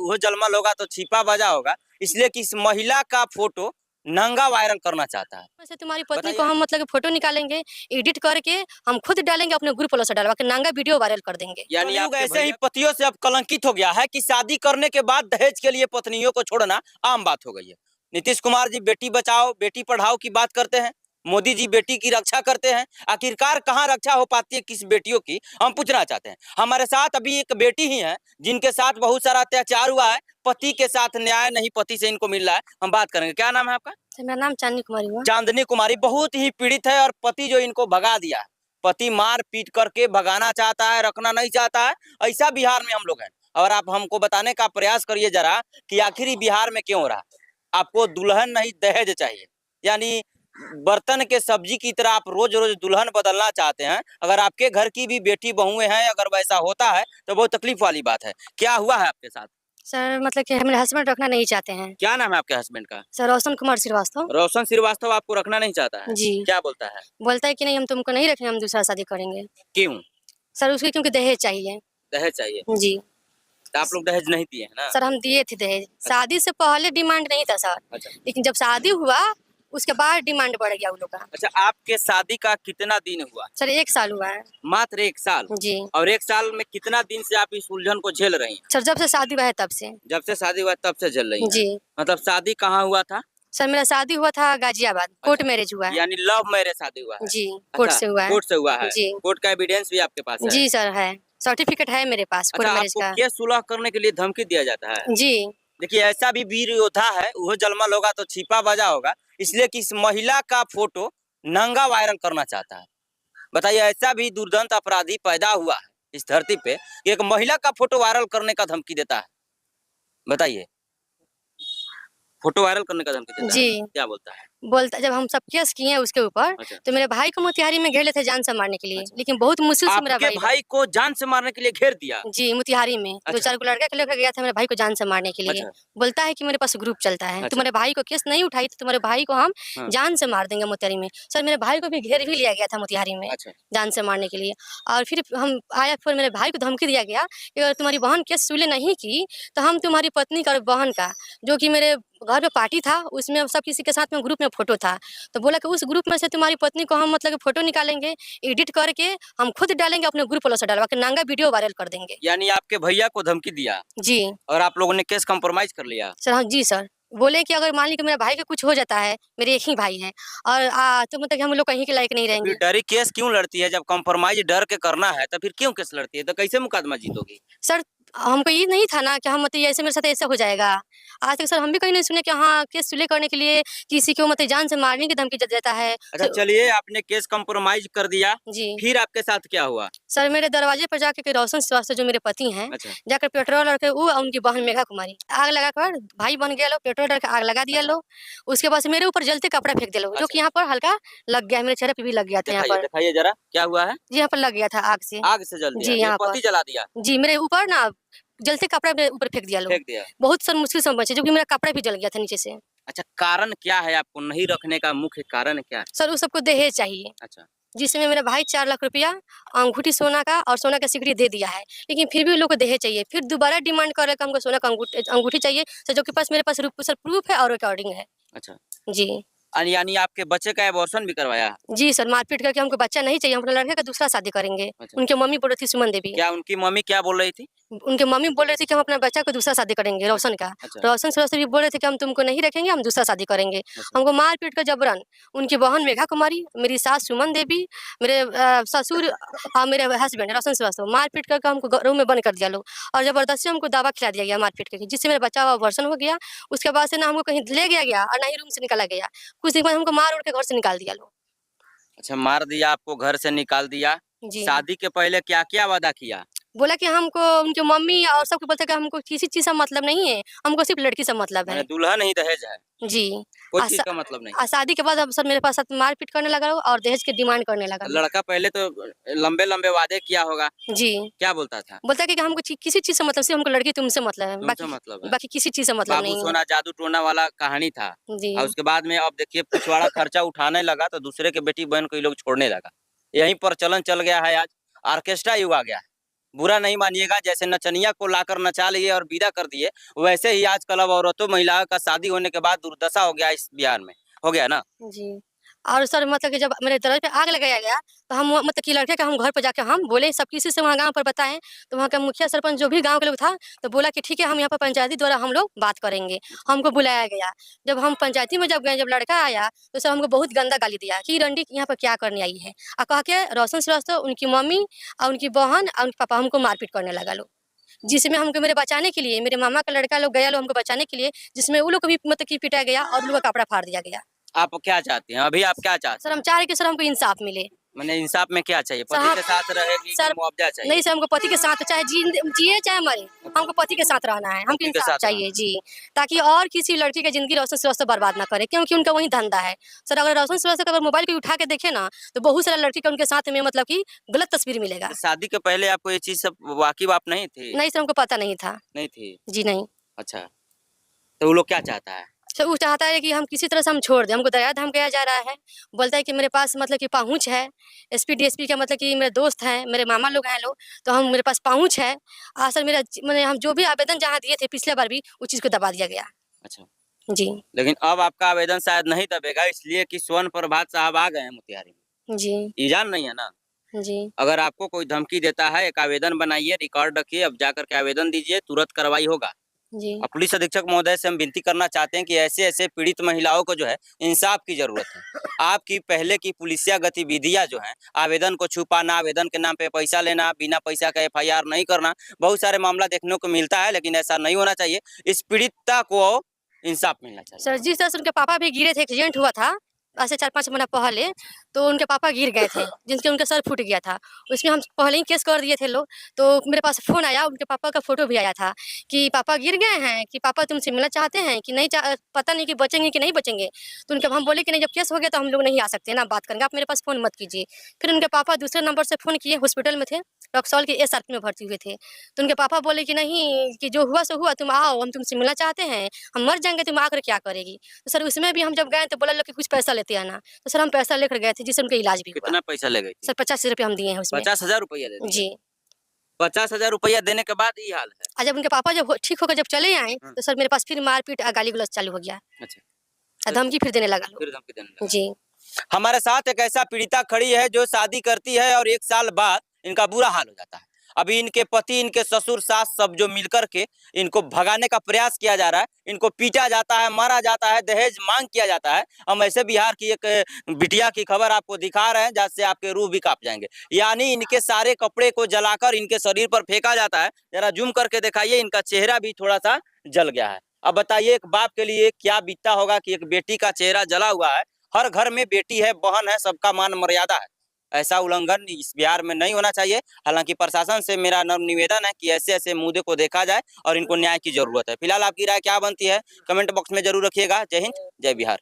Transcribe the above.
वो जलमल होगा तो छिपा बजा होगा, इसलिए कि इस महिला का फोटो नंगा वायरल करना चाहता है। वैसे तुम्हारी पत्नी को हम मतलब कि फोटो निकालेंगे, एडिट करके हम खुद डालेंगे, अपने ग्रुप वालों से डलवा के नंगा वीडियो वायरल कर देंगे। यानी आप ऐसे ही पतियों से अब कलंकित हो गया है कि शादी करने के बाद दहेज के लिए पत्नियों को छोड़ना आम बात हो गई है। नीतीश कुमार जी बेटी बचाओ बेटी पढ़ाओ की बात करते हैं, मोदी जी बेटी की रक्षा करते हैं, आखिरकार कहाँ रक्षा हो पाती है किस बेटियों की, हम पूछना चाहते हैं। हमारे साथ अभी एक बेटी ही है जिनके साथ बहुत सारा अत्याचार हुआ है, पति के साथ न्याय नहीं, पति से इनको मिल रहा है। हम बात करेंगे, क्या नाम है आपका? मेरा नाम चांदनी कुमारी हुआ। चांदनी कुमारी बहुत ही पीड़ित है और पति जो इनको भगा दिया है, पति मार पीट करके भगाना चाहता है, रखना नहीं चाहता है। ऐसा बिहार में हम लोग हैं और आप हमको बताने का प्रयास करिए जरा कि आखिर ही बिहार में क्यों हो रहा। आपको दुल्हन नहीं दहेज चाहिए, यानी बर्तन के सब्जी की तरह आप रोज रोज दुल्हन बदलना चाहते हैं। अगर आपके घर की भी बेटी बहुएं हैं, अगर वैसा होता है तो बहुत तकलीफ वाली बात है। क्या हुआ है आपके साथ? सर मतलब कि हमारे हस्बैंड रखना नहीं चाहते हैं। क्या नाम है आपके हस्बैंड का? सर रोशन कुमार श्रीवास्तव। रोशन श्रीवास्तव आपको रखना नहीं चाहता है जी। क्या बोलता है? बोलता है कि नहीं हम तुमको नहीं रखेंगे, हम दूसरा शादी करेंगे। क्यों? सर उसके क्योंकि दहेज चाहिए। दहेज चाहिए? जी। तो आप लोग दहेज नहीं दिए हैं ना? सर हम दिए थे दहेज। शादी से पहले डिमांड नहीं था सर। अच्छा। लेकिन जब शादी हुआ उसके बाद डिमांड बढ़ गया उन लोग का। अच्छा, आपके शादी का कितना दिन हुआ? सर 1 साल हुआ है। मात्र 1 साल? जी। और 1 साल में कितना दिन से आप इस उलझन को झेल रही हैं? सर जब से शादी हुआ है तब से। जब से शादी हुआ तब से झेल रही हैं? जी। मतलब शादी कहाँ हुआ था? सर मेरा शादी हुआ था गाजियाबाद, कोर्ट मैरिज हुआ है। यानी लव मैरिज शादी हुआ है? जी, कोर्ट से हुआ है। कोर्ट से हुआ है? जी। कोर्ट का एविडेंस भी आपके पास है? जी सर है, सर्टिफिकेट है मेरे पास कोर्ट अच्छा, मैरिज आपको का। केस सुलह करने के लिए धमकी दिया जाता है? जी। देखिए ऐसा भी वीर योद्धा है, वो जलमल होगा तो छिपा बजा होगा, इसलिए कि इस महिला का फोटो नंगा वायरल करना चाहता है। बताइए, ऐसा भी दुर्दांत अपराधी पैदा हुआ है इस धरती पे कि एक महिला का फोटो वायरल करने का धमकी देता है। बताइए, फोटो वायरल करने का धमकी देता है? जी। क्या बोलता है? बोलता जब हम सब केस किए उसके ऊपर, अच्छा। तो मेरे भाई को मोतिहारी में घेर लेते जान से मारने के लिए। अच्छा। लेकिन बहुत मुश्किल से मेरा आपके भाई को जान से मारने के लिए घेर दिया? जी, मोतिहारी में। अच्छा। 2-4 को लड़का को लेकर गया था मेरे भाई को जान से मारने के लिए। अच्छा। बोलता है कि मेरे पास ग्रुप चलता है। अच्छा। तुम्हारे भाई को केस नहीं उठाई तो तुम्हारे भाई को हम हाँ। जान से मार देंगे मोतिहारी में। सर मेरे भाई को भी घेर भी लिया गया था मोतिहारी में। अच्छा। जान से मारने के लिए। और फिर हम आया, फिर मेरे भाई को धमकी दिया गया कि अगर तुम्हारी बहन केस सुलह नहीं की तो हम तुम्हारी पत्नी का और बहन का, जो कि मेरे घर पे पार्टी था उसमें सब किसी के साथ में ग्रुप में फोटो था, तो बोला कि उस ग्रुप में से तुम्हारी पत्नी को हम मतलब कि फोटो निकालेंगे, एडिट करके हम खुद डालेंगे, अपने ग्रुप वालों से डलवा के नंगा वीडियो वायरल कर देंगे। यानी आपके भैया को धमकी दिया जी। और आप लोगों ने केस कंप्रोमाइज कर लिया? सर हाँ जी सर। बोले कि अगर मान ली कि मेरे भाई का कुछ हो जाता है, मेरे एक ही भाई हैं और तो मतलब कि हम लोग कहीं के लायक नहीं फिर रहेंगे। डरी केस क्यों लड़ती है? जब कंप्रोमाइज डर के करना है तो फिर क्यों केस लड़ती है? तो कैसे मुकदमा जीतोगी? सर हमको ये नहीं था ना कि हम मतलब ऐसे मेरे साथ ऐसा हो जाएगा। आज तक सर हम भी कहीं नहीं सुने कि हाँ केस सुलह करने के लिए किसी को मतलब जान से मारने की धमकी देता है। अच्छा चलिए, आपने केस कंप्रोमाइज कर दिया, जी। फिर आपके साथ क्या हुआ? सर मेरे दरवाजे पर जाके रोशन श्रीवास्तव जो मेरे पति हैं, अच्छा। जाकर पेट्रोल और वो और उनकी बहन मेघा कुमारी आग लगाकर भाई बन गया लो, पेट्रोल डाल के आग लगा दिया लो। उसके बाद से मेरे ऊपर जलते कपड़ा फेंक दिया लो, जो कि यहाँ पर हल्का लग गया, मेरे चेहरे पे भी लग गया था यहाँ दिखाइए पर। दिखाइए जरा, क्या हुआ है? जी यहाँ पर लग गया था आग से। आग से जल जी दिया? यहाँ पति पर जला दिया? जी मेरे ऊपर ना जलते कपड़ा मेरे ऊपर फेंक दिया लो। फेंक दिया? बहुत सर मुश्किल से बचे, जो कि मेरा कपड़ा भी जल गया था नीचे से। अच्छा, कारण क्या है आपको नहीं रखने का? मुख्य कारण क्या है? सर उस सबको दहेज चाहिए। अच्छा। जिसमें मेरा भाई 4 लाख रुपया अंगूठी सोना का और सोना का सिकड़ी दे दिया है, लेकिन फिर भी उन लोग को दहेज चाहिए। फिर दोबारा डिमांड कर रहे हैं कि हमको सोना का अंगूठी चाहिए, सर जो कि पास मेरे पास सर प्रूफ है और रिकॉर्डिंग है। अच्छा। जी। यानी आपके बच्चे का एबॉर्शन भी करवाया? जी सर, मारपीट करके हमको बच्चा नहीं चाहिए, हम अपने लड़के का दूसरा शादी करेंगे। अच्छा। उनकी मम्मी बोल रही थी सुमन देवी। क्या उनकी मम्मी क्या बोल रही थी? उनकी मम्मी बोल रही थी कि हम अपने बच्चा को दूसरा शादी करेंगे रोशन का। अच्छा। रोशन से भी बोल रहे थे कि हम तुमको नहीं रखेंगे, हम दूसरा शादी करेंगे। अच्छा। हमको मार-पीट कर जबरन उनकी बहन मेघा कुमारी, मेरी सास सुमन देवी, मेरे ससुर और मेरे हस्बैंड रोशन श्रीवास्तव मार-पीट करके हमको रूम में बंद कर दिया लोग और ज़बरदस्ती हमको दवा खिला दिया गया मार-पीट करके, जिससे मेरा बच्चा का अबॉर्शन हो गया। उसके बाद से ना हमको कहीं ले गया गया और ना ही रूम से निकाला गया। कुछ दिन बाद हमको मार-उड़ के घर से निकाल दिया लोग। अच्छा, मार दिया, आपको घर से निकाल दिया। जी। शादी के पहले क्या-क्या वादा किया? बोला कि हमको उनकी मम्मी और सबको बोलते कि हमको किसी चीज़ से मतलब नहीं है, हमको सिर्फ़ लड़की से मतलब माने है। दुल्हन ही दहेज है, जी। कोई चीज़ का मतलब नहीं। शादी के बाद अब सर मेरे पास साथ मार-पीट करने लगा वो और दहेज की डिमांड करने लगा। लड़का पहले तो लंबे-लंबे वादे किया होगा, जी। क्या बोलता था? बोलता है कि हमको किसी चीज़ से मतलब, सिर्फ़ हमको लड़की तुमसे मतलब है, तुमसे मतलब है। बाकी किसी चीज़ से मतलब बाबू नहीं है। सोना जादू टोना वाला कहानी था। जी। और उसके बाद में अब देखिए पिछवाड़ा खर्चा उठाने लगा तो दूसरे के बेटी बहन को ये लोग छोड़ने लगा। यहीं पर चलन चल गया है, आज ऑर्केस्ट्रा युग आ गया है। बुरा नहीं मानिएगा, जैसे नचनिया को लाकर नचा लिए और विदा कर दिए, वैसे ही आजकल अब औरतों महिलाओं का शादी होने के बाद दुर्दशा हो गया इस बिहार में, हो गया ना। जी। और सर मतलब कि जब मेरे दरवाजे पे आग लगाया गया, तो हम मतलब कि लड़के का हम घर पे जाके हम बोले, सब किसी से वहाँ गाँव पर बताएँ, तो वहाँ का मुखिया सरपंच जो भी गाँव के लोग था, तो बोला कि ठीक है, हम यहाँ पर पंचायती द्वारा हम लोग बात करेंगे। हमको बुलाया गया। जब हम पंचायती में जब गए, जब लड़का आया, तो सर हमको बहुत गंदा गाली दिया कि रंडी यहाँ पर क्या करने आई है? कह के रोशन श्रीवास्तव, उनकी मम्मी और उनकी बहन और उनके पापा हमको मारपीट करने लगा लोग। जिसमें हमको मेरे बचाने के लिए, मेरे मामा का लड़का लोग गया लोग हमको बचाने के लिए, जिसमें वो लोग को भी मतलब कि पिटाया गया और उन लोग का कपड़ा फाड़ दिया गया। आप क्या चाहते हैं, अभी आप क्या चाहते सर हैं? हम चाह रहे हैं कि सर हमको इंसाफ मिले। मैंने इंसाफ में क्या चाहिए, पति साहब, के साथ रहेगी कि सर मुआवजा चाहिए? नहीं सर, हमको पति के साथ चाहे जिए चाहे मरे, हमको पति के साथ रहना है, हमको पति के इंसाफ साथ चाहिए जी, ताकि और किसी लड़की की ज़िंदगी रोशन श्रीवास्तव बर्बाद ना करे, क्योंकि उनका वही धंधा है। सर अगर रोशन श्रीवास्तव अगर मोबाइल को उठा के देखे ना, तो बहुत सारा लड़की का उनके साथ में मतलब कि गलत तस्वीर मिलेगा। शादी के पहले आपको ये चीज सब वाकिफ आप नहीं थी? नहीं सर, हमको पता नहीं था। नहीं थी। जी नहीं। अच्छा, तो वो लोग क्या चाहता है? सर वो चाहता है कि हम किसी तरह से हम छोड़ दें, हमको दया धाम किया जा रहा है। बोलता है कि मेरे पास मतलब कि पहुँच है, एसपी डीएसपी का मतलब कि मेरे दोस्त हैं, मेरे मामा लोग हैं लोग, तो हम मेरे पास पहुँच है। सर मेरा मैंने हम जो भी आवेदन जहाँ दिए थे पिछले बार भी, उस चीज़ को दबा दिया गया। अच्छा, जी। लेकिन अब आपका आवेदन शायद नहीं दबेगा, इसलिए कि स्वर्ण प्रभात साहब आ गए हैं मोतिहारी में। जी। ईजान नहीं है ना? जी। अगर आपको कोई धमकी देता है, एक आवेदन बनाइए, रिकॉर्ड रखिए, अब जाकर के आवेदन दीजिए, तुरंत कार्रवाई होगा। जी। और पुलिस अधीक्षक महोदय से हम विनती करना चाहते हैं कि ऐसे-ऐसे पीड़ित महिलाओं को जो है इंसाफ की ज़रूरत है। आपकी पहले की पुलिसिया गतिविधियाँ जो हैं, आवेदन को छुपाना, आवेदन के नाम पे पैसा लेना, बिना पैसा का एफआईआर नहीं करना, बहुत सारे मामला देखने को मिलता है, लेकिन ऐसा नहीं होना चाहिए। इस पीड़िता को इंसाफ मिलना चाहिए। सर जिस तरह से उनके पापा भी गिरे थे, एक्सीडेंट हुआ था, आज से 4-5 महीना पहले, तो उनके पापा गिर गए थे, जिनसे उनका सर फूट गया था। उसमें हम पहले ही केस कर दिए थे लोग, तो मेरे पास फ़ोन आया, उनके पापा का फ़ोटो भी आया था कि पापा गिर गए हैं, कि पापा तुमसे मिलना चाहते हैं कि नहीं पता नहीं कि बचेंगे कि नहीं बचेंगे। तो उनके हम बोले कि नहीं, जब केस हो गया तो हम लोग नहीं आ सकते ना, बात करेंगे, आप मेरे पास फ़ोन मत कीजिए। फिर उनके पापा दूसरे नंबर से फ़ोन किए, हॉस्पिटल में थे, रक्सौल के एसआरपी में भर्ती हुए थे। तो उनके पापा बोले कि नहीं, कि जो हुआ सो हुआ, तुम आओ, हम तुमसे मिलना चाहते हैं, हम मर जाएँगे, तुम आकर क्या करेगी? तो सर उसमें भी हम जब गए तो बोला लोग कि कुछ पैसा लेते आना। तो सर हम पैसा लेकर गए थे, जिससे उनका इलाज भी हुआ। कितना पैसा ले गई थी? सर 85 रुपए हम दिए हैं उसमें। 50,000 रुपया दे दिया? जी। 50,000 रुपया देने के बाद ये हाल है? जब उनके पापा जब ठीक होकर जब चले आए, हाँ। तो सर मेरे पास फिर मारपीट गाली-गलौज चालू हो गया। अच्छा। धमकी फिर देने लगा फिर लोग। धमकी देने लगा। जी। हमारे साथ एक ऐसा पीड़िता खड़ी है जो शादी करती है और 1 साल बाद इनका बुरा हाल हो जाता है। अभी इनके पति, इनके ससुर, सास सब जो मिलकर के इनको भगाने का प्रयास किया जा रहा है, इनको पीटा जाता है, मारा जाता है, दहेज मांग किया जाता है। हम ऐसे बिहार की एक बिटिया की खबर आपको दिखा रहे हैं जिससे आपके रूह भी कांप जाएंगे। यानी इनके सारे कपड़े को जलाकर इनके शरीर पर फेंका जाता है। जरा जूम करके दिखाइए, इनका चेहरा भी थोड़ा सा जल गया है। अब बताइए एक बाप के लिए क्या बीतता होगा कि एक बेटी का चेहरा जला हुआ है। हर घर में बेटी है, बहन है, सबका मान मर्यादा है। ऐसा उल्लंघन इस बिहार में नहीं होना चाहिए। हालांकि प्रशासन से मेरा निवेदन है कि ऐसे-ऐसे मुद्दे को देखा जाए और इनको न्याय की जरूरत है। फिलहाल आपकी राय क्या बनती है, कमेंट बॉक्स में जरूर रखिएगा। जय हिंद, जय बिहार।